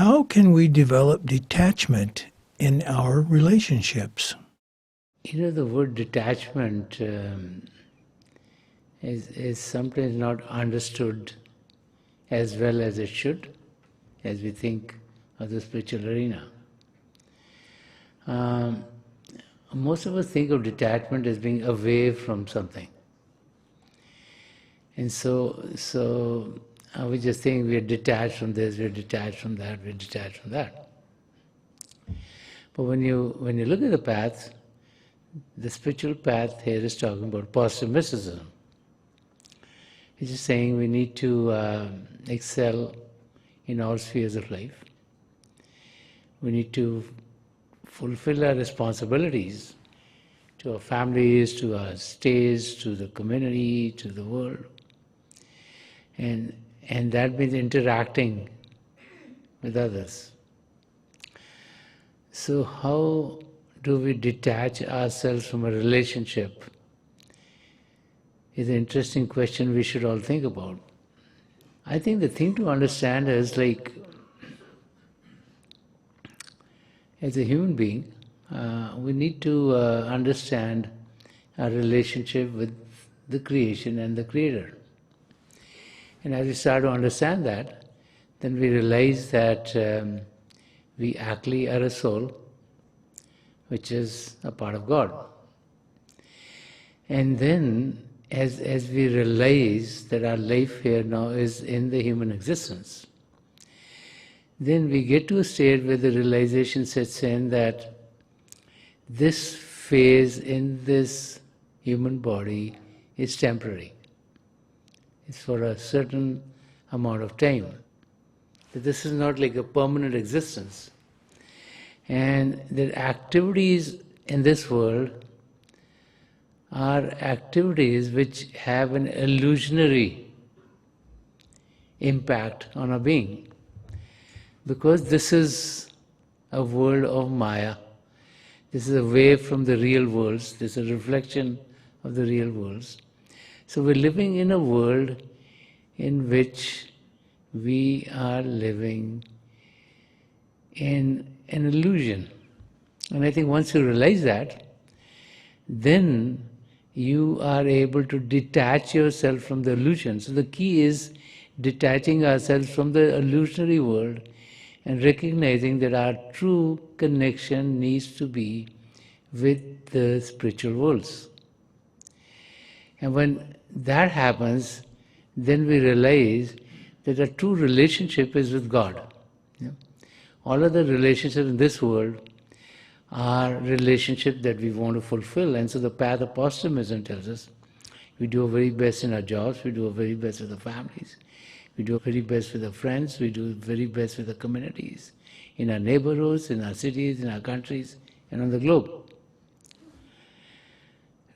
how can we develop detachment in our relationships? The word detachment is sometimes not understood as well as it should, as we think of the spiritual arena. Most of us think of detachment as being away from something. And so we just think we are detached from this, we are detached from that, we are detached from that. But when you look at the path, the spiritual path here is talking about positive mysticism. It's just saying we need to excel in all spheres of life. We need to fulfill our responsibilities to our families, to our states, to the community, to the world. And that means interacting with others. So how do we detach ourselves from a relationship is an interesting question we should all think about. I think the thing to understand is, like, as a human being, we need to understand our relationship with the creation and the Creator. And as we start to understand that, then we realize that we actually are a soul which is a part of God. And then, as we realize that our life here now is in the human existence, then we get to a state where the realization sets in that this phase in this human body is temporary. It's for a certain amount of time. That this is not like a permanent existence. And the activities in this world are activities which have an illusionary impact on our being. Because this is a world of Maya. This is away from the real worlds. This is a reflection of the real worlds. So we're living in a world in which we are living in an illusion. And I think once you realize that, then you are able to detach yourself from the illusion. So the key is detaching ourselves from the illusionary world and recognizing that our true connection needs to be with the spiritual worlds. And when that happens, then we realize that a true relationship is with God. Yeah? All other relationships in this world are relationships that we want to fulfill. And so the path of positivism tells us we do our very best in our jobs, we do our very best with our families, we do our very best with our friends, we do our very best with the communities, in our neighborhoods, in our cities, in our countries, and on the globe.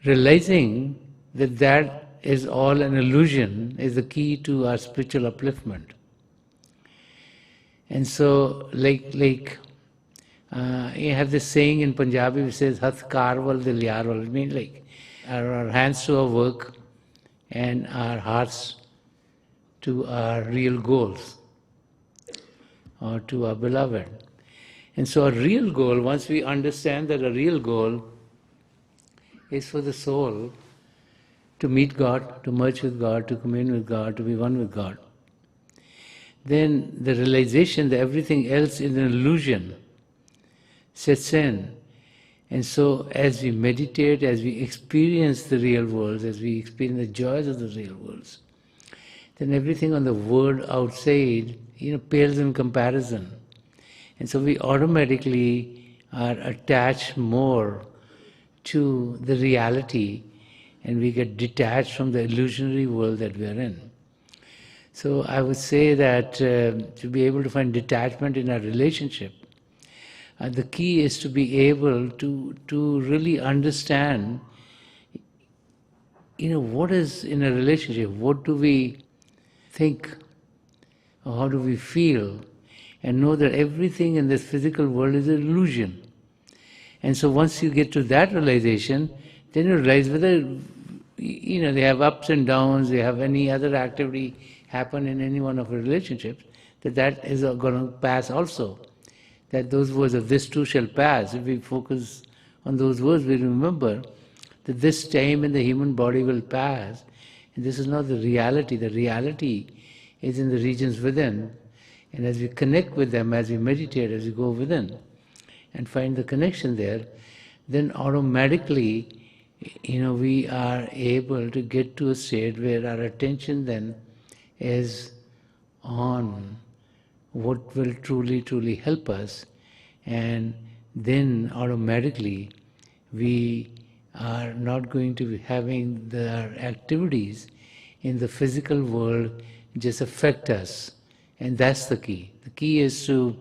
Realizing that that is all an illusion is the key to our spiritual upliftment. And so, you have this saying in Punjabi which says, Hath karwal dil yarwal. It means like our hands to our work and our hearts to our real goals or to our beloved. And so a real goal, once we understand that a real goal is for the soul to meet God, to merge with God, to commune with God, to be one with God, then the realization that everything else is an illusion sets in. And so as we meditate, as we experience the real world, as we experience the joys of the real worlds, then everything on the world outside, pales in comparison. And so we automatically are attached more to the reality, and we get detached from the illusionary world that we are in. So I would say that to be able to find detachment in our relationship, the key is to be able to really understand, what is in a relationship, what do we think, or how do we feel, and know that everything in this physical world is an illusion. And so once you get to that realization, then you realize whether, they have ups and downs, they have any other activity happen in any one of our relationships, that is going to pass also. That those words of this too shall pass. If we focus on those words, we remember that this time in the human body will pass. And this is not the reality. The reality is in the regions within. And as we connect with them, as we meditate, as we go within and find the connection there, then automatically, we are able to get to a state where our attention then is on what will truly, truly help us, and then automatically we are not going to be having our activities in the physical world just affect us. And that's the key. The key is to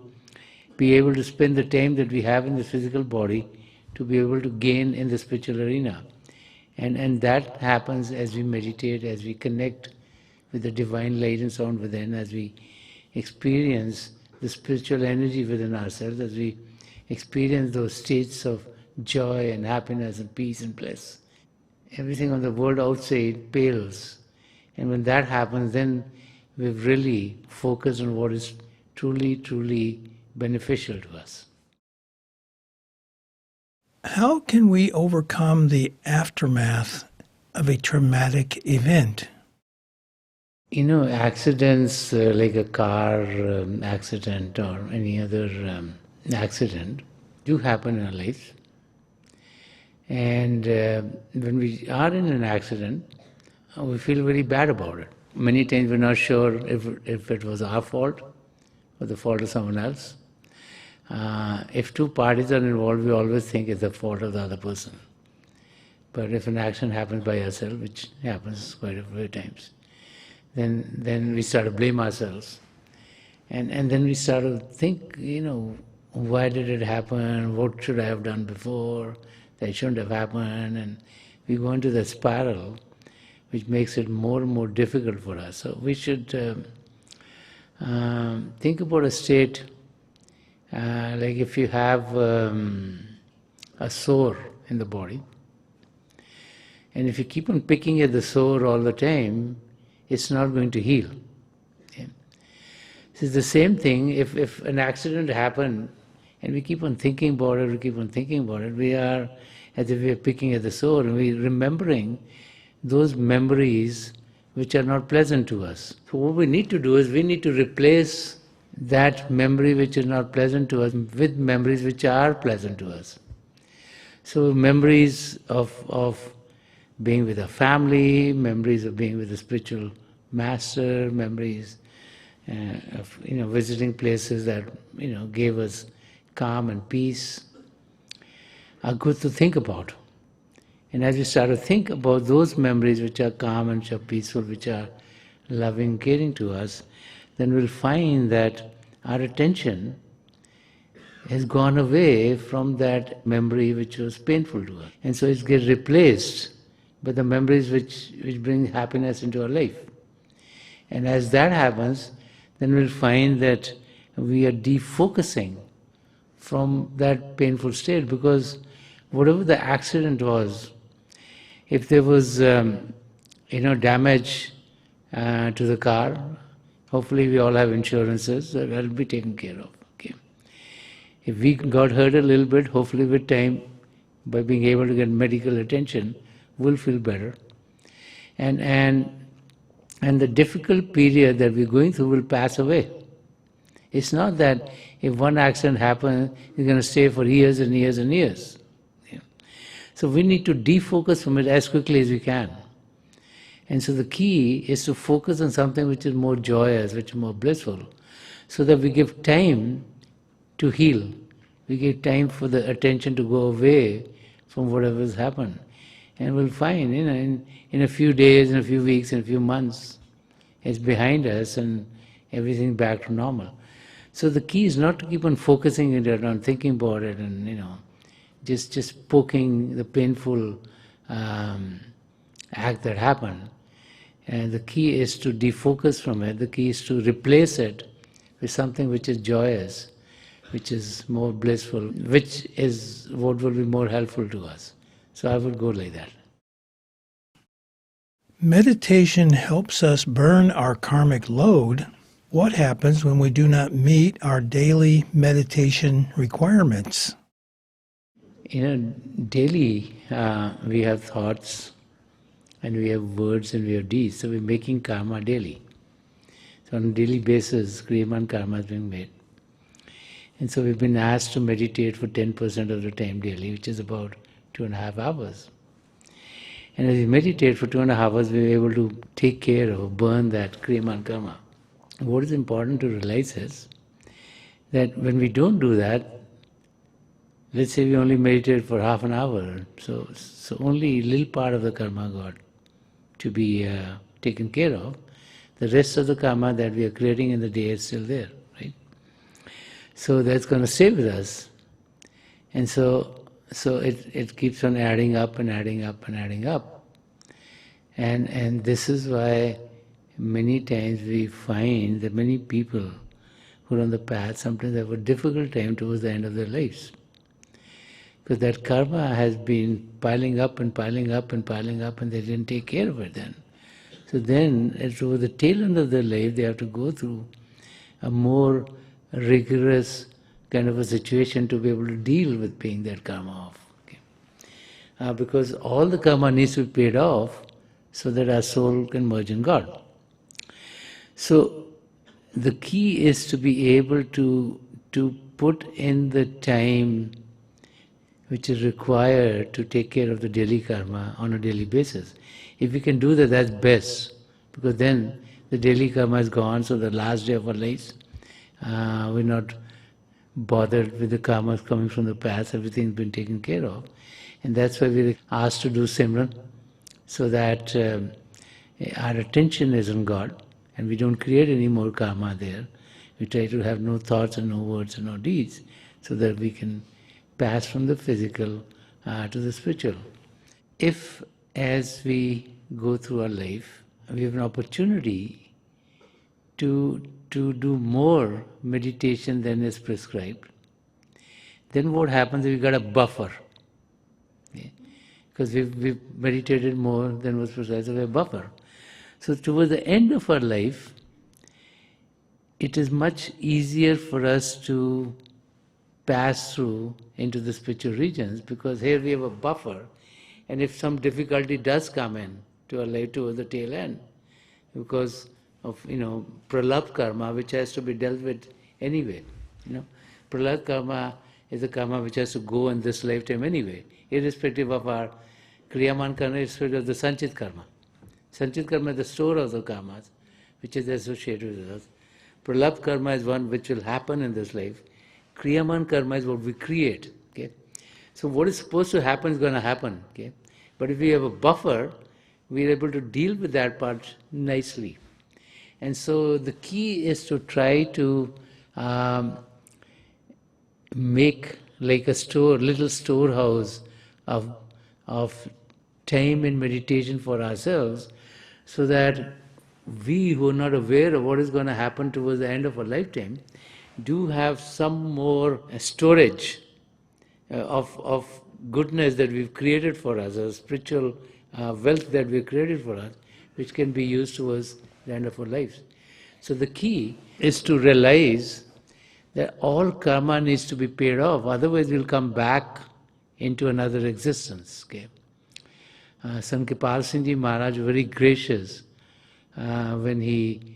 be able to spend the time that we have in the physical body to be able to gain in the spiritual arena. And that happens as we meditate, as we connect with the divine light and sound within, as we experience the spiritual energy within ourselves, as we experience those states of joy and happiness and peace and bliss. Everything on the world outside pales. And when that happens, then we've really focused on what is truly, truly beneficial to us. How can we overcome the aftermath of a traumatic event? Accidents like a car accident or any other accident do happen in our lives. And when we are in an accident, we feel very bad about it. Many times we're not sure if it was our fault or the fault of someone else. If two parties are involved, we always think it's the fault of the other person. But if an accident happens by ourselves, which happens quite a few times, then we start to blame ourselves. And then we start to think, why did it happen? What should I have done before? That shouldn't have happened. And we go into the spiral, which makes it more and more difficult for us. So we should think about a state like if you have a sore in the body, and if you keep on picking at the sore all the time, it's not going to heal. Okay? So it's the same thing if an accident happened and we keep on thinking about it, we are as if we are picking at the sore and we're remembering those memories which are not pleasant to us. So what we need to do is we need to replace that memory which is not pleasant to us with memories which are pleasant to us. So memories of being with a family, memories of being with a spiritual master, memories of visiting places that gave us calm and peace are good to think about. And as we start to think about those memories which are calm and which are peaceful, which are loving, caring to us, then we'll find that our attention has gone away from that memory which was painful to us. And so it gets replaced by the memories which bring happiness into our life. And as that happens, then we'll find that we are defocusing from that painful state, because whatever the accident was, if there was damage to the car, hopefully we all have insurances, that will be taken care of. Okay. If we got hurt a little bit, hopefully with time, by being able to get medical attention, we'll feel better. And the difficult period that we're going through will pass away. It's not that if one accident happens, it's going to stay for years and years and years. Yeah. So we need to defocus from it as quickly as we can. And so the key is to focus on something which is more joyous, which is more blissful, so that we give time to heal. We give time for the attention to go away from whatever has happened. And we'll find, in a few days, in a few weeks, in a few months, it's behind us and everything back to normal. So the key is not to keep on focusing on thinking about it and, just poking the painful act that happened. And the key is to defocus from it. The key is to replace it with something which is joyous, which is more blissful, which is what will be more helpful to us. So I would go like that. Meditation helps us burn our karmic load What happens when we do not meet our daily meditation requirements? Daily we have thoughts and we have words and we have deeds, so we're making karma daily. So on a daily basis, kriya and karma is being made. And so we've been asked to meditate for 10% of the time daily, which is about 2.5 hours. And as we meditate for 2.5 hours, we're able to take care of, burn that kriya and karma. What is important to realize is that when we don't do that, let's say we only meditate for half an hour, so only a little part of the karma got to be taken care of. The rest of the karma that we are creating in the day is still there, right? So that's going to stay with us. And so it keeps on adding up and adding up and adding up. And this is why many times we find that many people who are on the path sometimes have a difficult time towards the end of their lives. Because that karma has been piling up and piling up and piling up, and they didn't take care of it then. So then, over the tail end of their life, they have to go through a more rigorous kind of a situation to be able to deal with paying that karma off. Okay? Because all the karma needs to be paid off so that our soul can merge in God. So the key is to be able to put in the time which is required to take care of the daily karma on a daily basis. If we can do that, that's best, because then the daily karma is gone, so the last day of our lives, we're not bothered with the karmas coming from the past, everything's been taken care of. And that's why we're asked to do Simran, so that our attention is on God, and we don't create any more karma there. We try to have no thoughts and no words and no deeds, so that we can pass from the physical to the spiritual. If, as we go through our life, we have an opportunity to do more meditation than is prescribed, then what happens is we got a buffer. Okay? Because we've meditated more than was prescribed, so we have a buffer. So towards the end of our life, it is much easier for us to pass through into the spiritual regions, because here we have a buffer, and if some difficulty does come in to our life towards the tail end, because of pralab karma, which has to be dealt with anyway. Pralab karma is a karma which has to go in this lifetime anyway, irrespective of our kriyaman karma, irrespective of the sanchit karma. Sanchit karma is the store of the karmas, which is associated with us. Pralab karma is one which will happen in this life. Kriyaman karma is what we create. Okay? So what is supposed to happen is going to happen. Okay? But if we have a buffer, we are able to deal with that part nicely. And so the key is to try to make like a little storehouse of time in meditation for ourselves, so that we who are not aware of what is going to happen towards the end of our lifetime do have some more storage of goodness that we've created for us, a spiritual wealth that we've created for us, which can be used towards the end of our lives. So the key is to realize that all karma needs to be paid off, otherwise we'll come back into another existence. Okay? Sant Rajinder Singh Maharaj was very gracious when he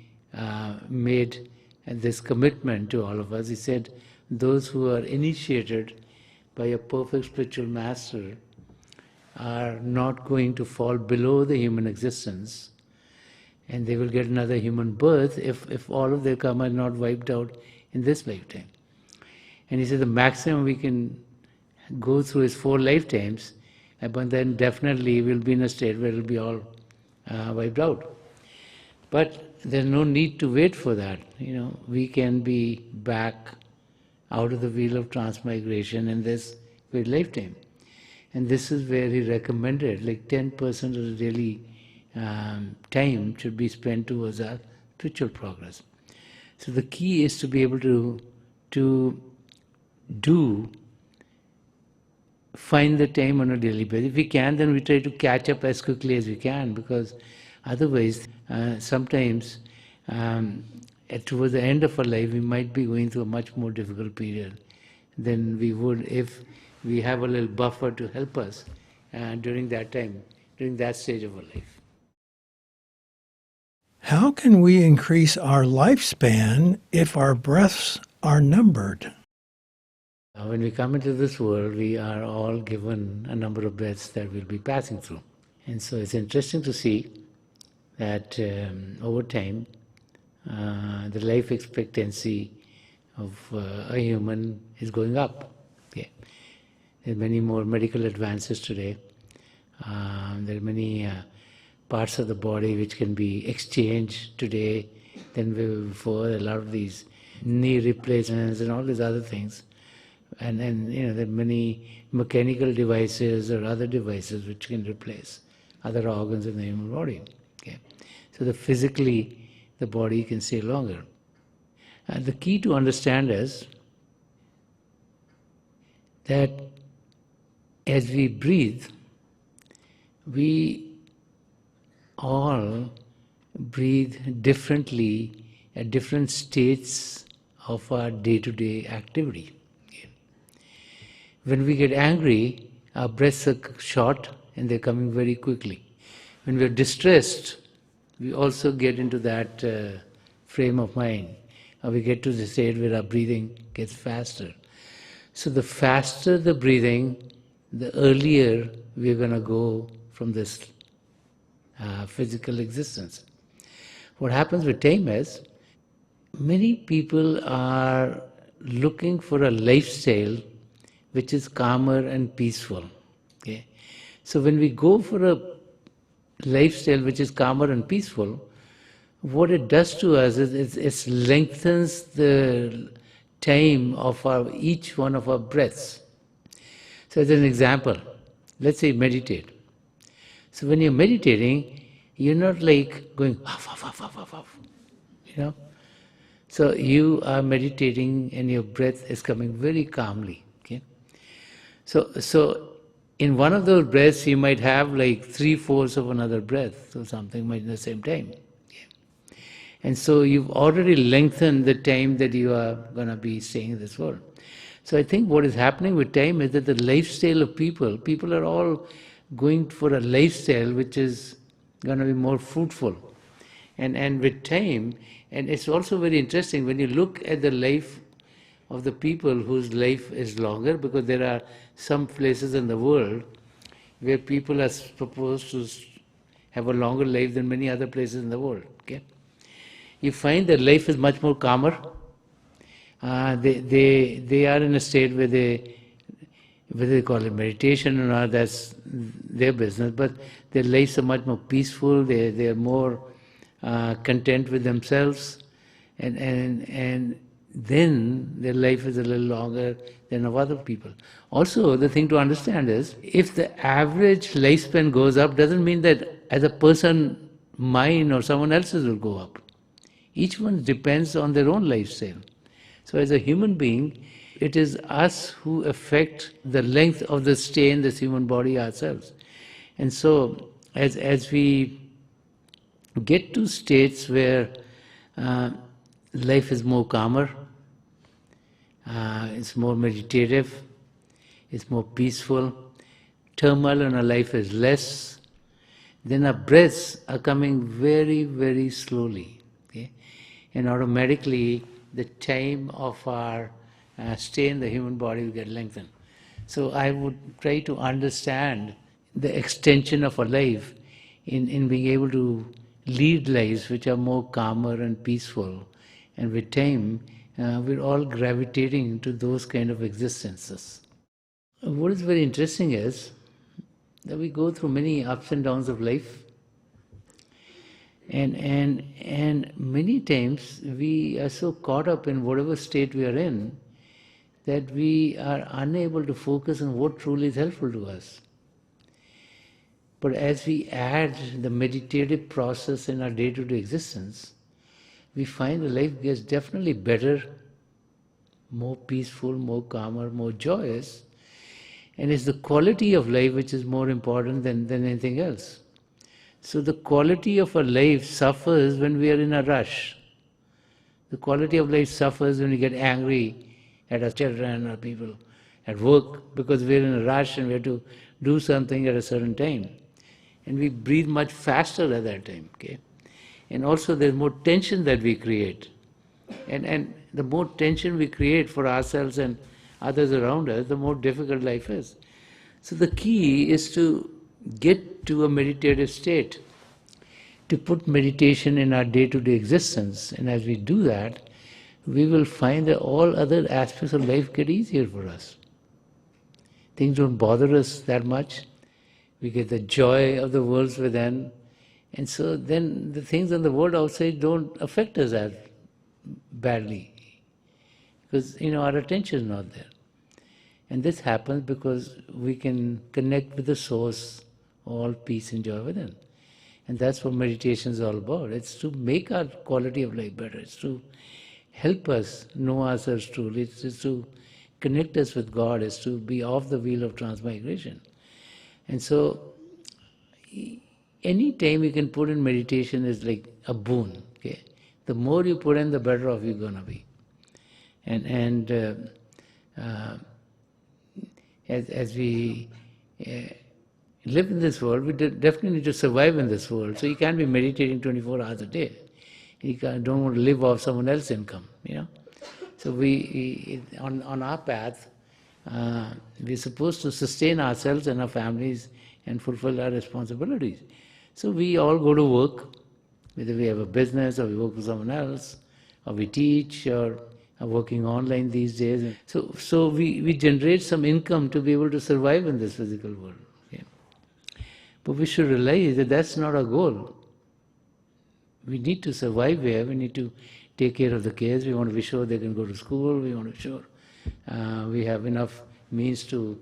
made this commitment to all of us. He said, those who are initiated by a perfect spiritual master are not going to fall below the human existence, and they will get another human birth if all of their karma is not wiped out in this lifetime. And he said the maximum we can go through is 4 lifetimes, but then definitely we'll be in a state where it will be all wiped out. But there's no need to wait for that. We can be back out of the wheel of transmigration in this very lifetime. And this is where he recommended, like 10% of the daily time should be spent towards our spiritual progress. So the key is to be able to find the time on a daily basis. If we can, then we try to catch up as quickly as we can, because otherwise sometimes towards the end of our life, we might be going through a much more difficult period than we would if we have a little buffer to help us during that time, during that stage of our life. How can we increase our lifespan if our breaths are numbered? When we come into this world, we are all given a number of breaths that we'll be passing through. And so it's interesting to see that over time, the life expectancy of a human is going up. Okay. There are many more medical advances today. There are many parts of the body which can be exchanged today than before. A lot of these knee replacements and all these other things. And there are many mechanical devices or other devices which can replace other organs in the human body. Okay. So that physically the body can stay longer. And the key to understand is that as we breathe, we all breathe differently at different states of our day-to-day activity. When we get angry, our breaths are short and they're coming very quickly. When we're distressed, we also get into that frame of mind. We get to the state where our breathing gets faster. So the faster the breathing, the earlier we're going to go from this physical existence. What happens with time is, many people are looking for a lifestyle which is calmer and peaceful. Okay? So when we go for a lifestyle which is calmer and peaceful, what it does to us is it lengthens the time of each one of our breaths. So as an example, let's say meditate. So when you're meditating, you're not like going huff, huff, huff, huff, huff, huff, you know. So you are meditating and your breath is coming very calmly. Okay. So in one of those breaths, you might have like 3/4 of another breath or something at the same time. And so you've already lengthened the time that you are going to be staying in this world. So I think what is happening with time is that the lifestyle of people are all going for a lifestyle which is going to be more fruitful. And with time, and it's also very interesting when you look at the life of the people whose life is longer, because there are some places in the world where people are supposed to have a longer life than many other places in the world. Okay? You find that life is much more calmer. They are in a state where whether they call it meditation or not, that's their business, but their lives are much more peaceful, they are more content with themselves, and then their life is a little longer than of other people. Also, the thing to understand is, if the average lifespan goes up, doesn't mean that as a person, mine or someone else's will go up. Each one depends on their own lifestyle. So as a human being, it is us who affect the length of the stay in this human body ourselves. And so as we get to states where life is more calmer, it's more meditative, it's more peaceful, turmoil in our life is less, then our breaths are coming very, very slowly. Okay? And automatically the time of our stay in the human body will get lengthened. So I would try to understand the extension of our life in being able to lead lives which are more calmer and peaceful. And with time, we're all gravitating to those kind of existences. What is very interesting is that we go through many ups and downs of life. And many times we are so caught up in whatever state we are in that we are unable to focus on what truly is helpful to us. But as we add the meditative process in our day-to-day existence, we find the life gets definitely better, more peaceful, more calmer, more joyous, and it's the quality of life which is more important than anything else. So the quality of our life suffers when we are in a rush. The quality of life suffers when we get angry at our children or people at work because we're in a rush and we have to do something at a certain time. And we breathe much faster at that time, okay? And also there's more tension that we create. And the more tension we create for ourselves and others around us, the more difficult life is. So the key is to get to a meditative state, to put meditation in our day-to-day existence. And as we do that, we will find that all other aspects of life get easier for us. Things don't bother us that much. We get the joy of the worlds within. And so then the things in the world outside don't affect us as badly. Because, our attention is not there. And this happens because we can connect with the source, all peace and joy within. And that's what meditation is all about. It's to make our quality of life better. It's to help us know ourselves truly. It's to connect us with God. It's to be off the wheel of transmigration. And so, any time you can put in meditation is like a boon. Okay, the more you put in, the better off you're gonna be. And as we live in this world, we definitely need to survive in this world. So you can't be meditating 24 hours a day. You don't want to live off someone else's income, So we on our path, we're supposed to sustain ourselves and our families and fulfill our responsibilities. So we all go to work, whether we have a business or we work for someone else, or we teach or are working online these days. So we generate some income to be able to survive in this physical world. Okay? But we should realize that that's not our goal. We need to survive here. We need to take care of the kids. We want to be sure they can go to school. We want to be sure we have enough means to,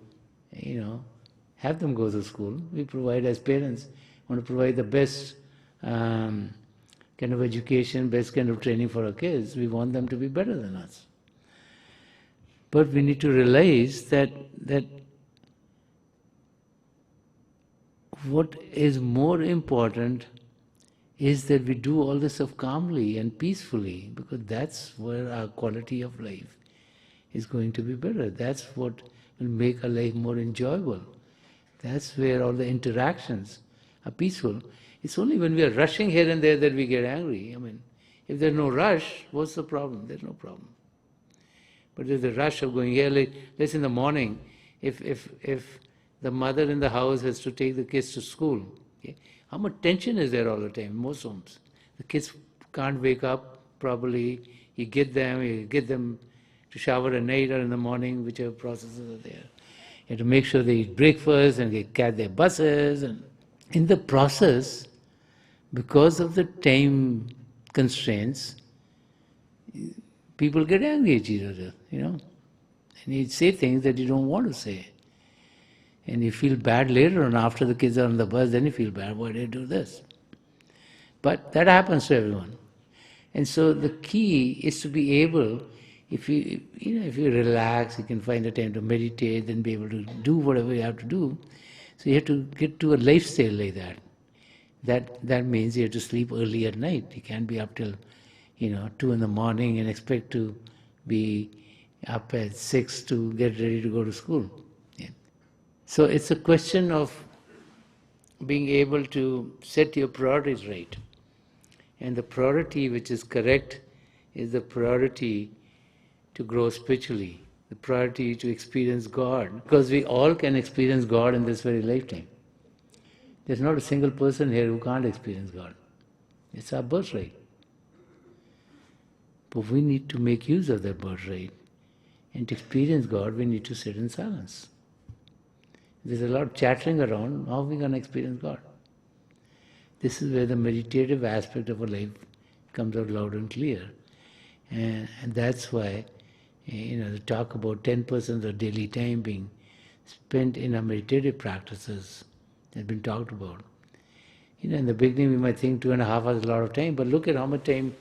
have them go to school. We provide as parents, want to provide the best kind of education, best kind of training for our kids. We want them to be better than us. But we need to realize that what is more important is that we do all this stuff calmly and peacefully, because that's where our quality of life is going to be better. That's what will make our life more enjoyable. That's where all the interactions are peaceful. It's only when we are rushing here and there that we get angry. If there's no rush, what's the problem? There's no problem. But there's the rush of going here, let's in the morning, if the mother in the house has to take the kids to school, okay, how much tension is there all the time in most homes? The kids can't wake up properly. You get them to shower at night or in the morning, whichever processes are there. You have to make sure they eat breakfast and they catch their buses. And in the process, because of the time constraints, people get angry at each other, And you say things that you don't want to say. And you feel bad later on after the kids are on the bus, then you feel bad, why did I do this? But that happens to everyone. And so the key is to be able, if you relax, you can find the time to meditate, then be able to do whatever you have to do. So you have to get to a lifestyle like that. That means you have to sleep early at night. You can't be up till 2 in the morning and expect to be up at 6 to get ready to go to school. Yeah. So it's a question of being able to set your priorities right. And the priority which is correct is the priority to grow spiritually, the priority to experience God. Because we all can experience God in this very lifetime. There's not a single person here who can't experience God. It's our birthright. But we need to make use of that birthright. And to experience God, we need to sit in silence. There's a lot of chattering around. How are we going to experience God? This is where the meditative aspect of our life comes out loud and clear. And that's why, the talk about 10% of daily time being spent in our meditative practices has been talked about. In the beginning we might think 2.5 hours is a lot of time, but look at how much time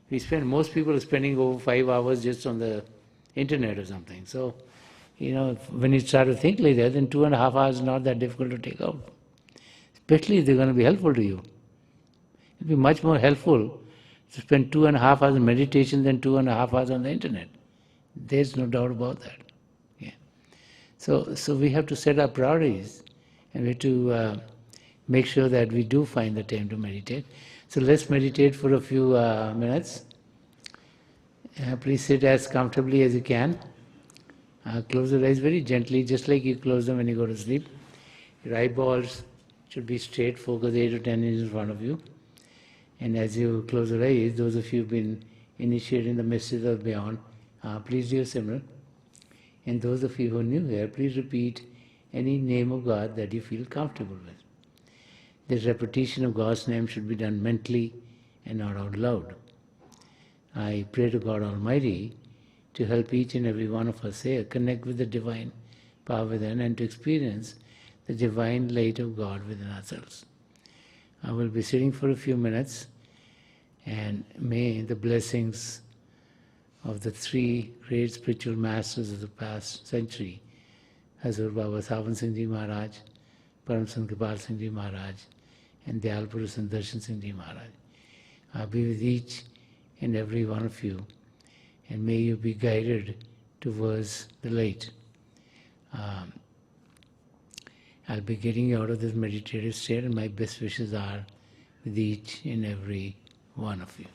we spend. Most people are spending over 5 hours just on the internet or something. So, when you start to think like that, then 2.5 hours is not that difficult to take out. Especially if they're going to be helpful to you. It'll be much more helpful to spend 2.5 hours in meditation than 2.5 hours on the internet. There's no doubt about that. Yeah. So we have to set our priorities, and we have to make sure that we do find the time to meditate. So let's meditate for a few minutes. Please sit as comfortably as you can. Close your eyes very gently, just like you close them when you go to sleep. Your eyeballs should be straight, focus 8 to 10 inches in front of you. And as you close your eyes, those of you who've been initiated in the mysteries of beyond, please do similar. And those of you who are new here, please repeat any name of God that you feel comfortable with. This repetition of God's name should be done mentally and not out loud. I pray to God Almighty to help each and every one of us here connect with the divine power within and to experience the divine light of God within ourselves. I will be sitting for a few minutes, and may the blessings of the three great spiritual masters of the past century, Hazur Baba Savan Singh Ji Maharaj, Param Sant Kripal Singh Ji Maharaj, and Dayal Purush and Darshan Singh Ji Maharaj, be with each and every one of you, and may you be guided towards the light. I'll be getting you out of this meditative state, and my best wishes are with each and every one of you.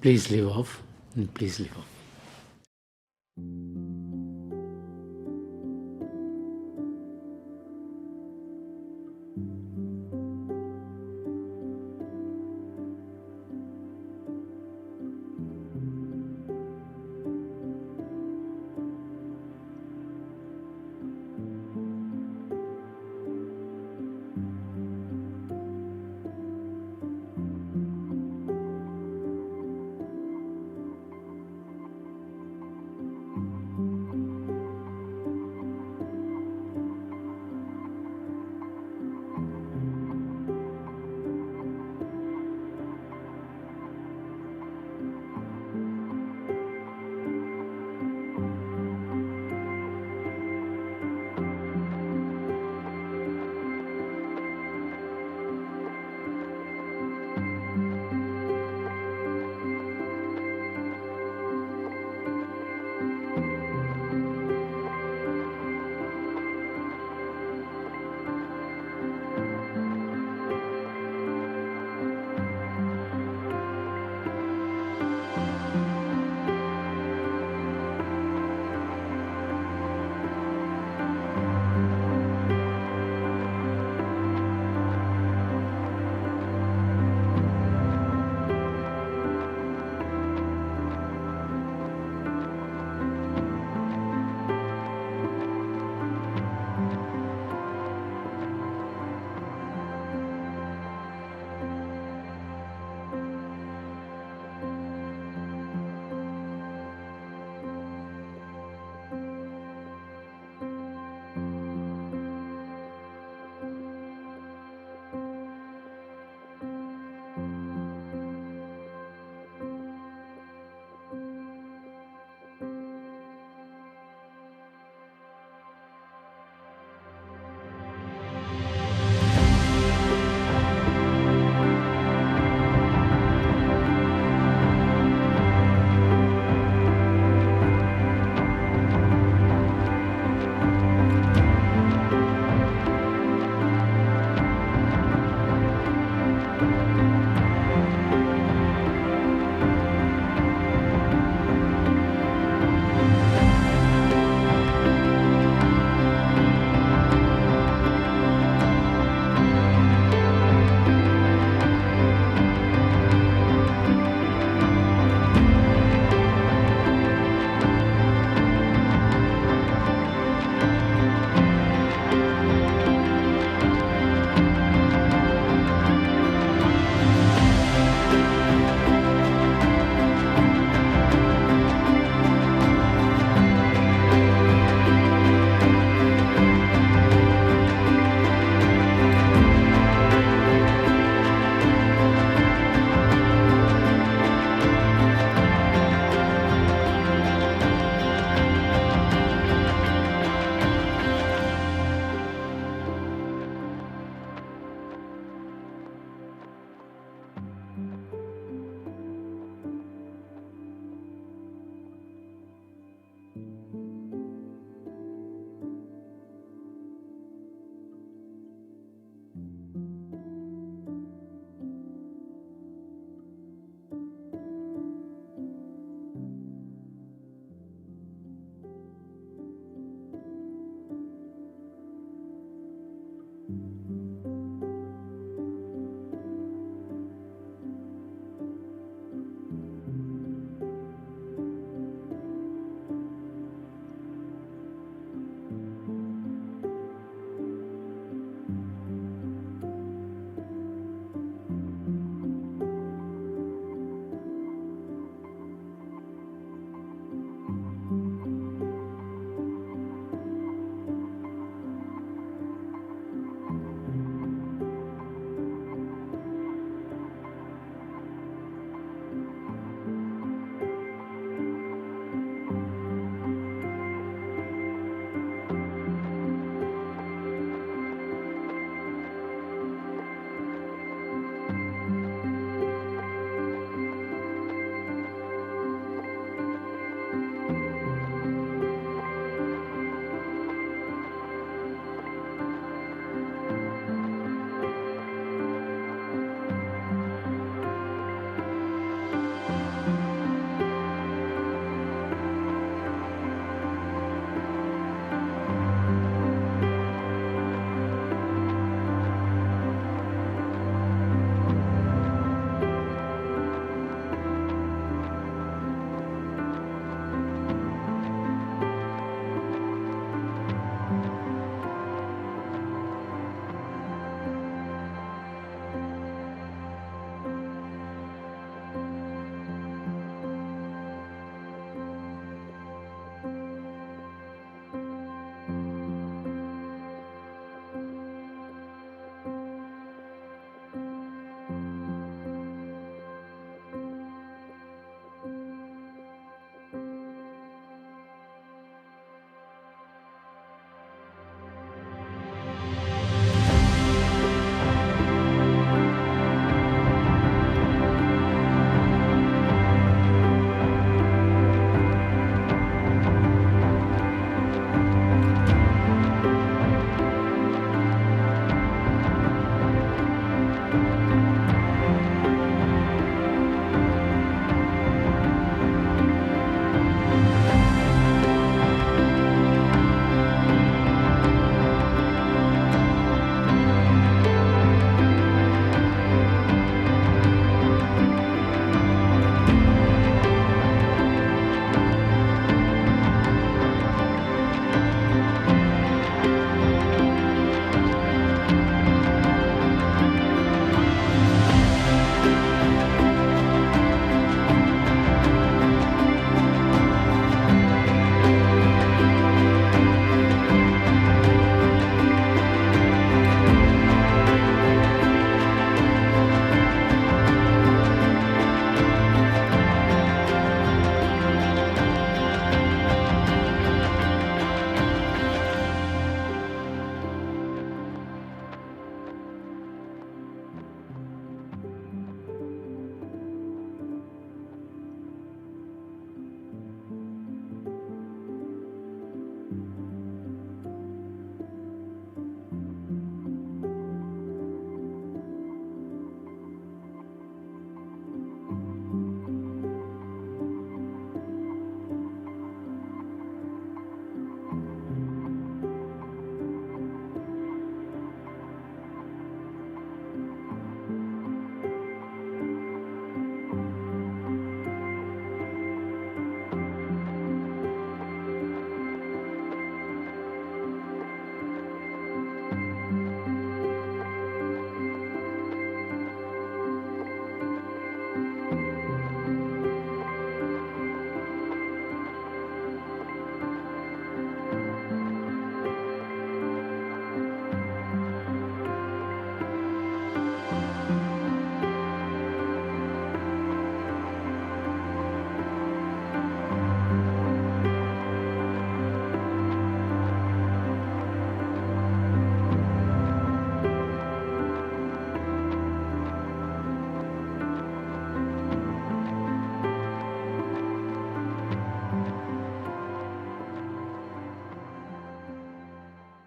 Please leave off. And please leave off.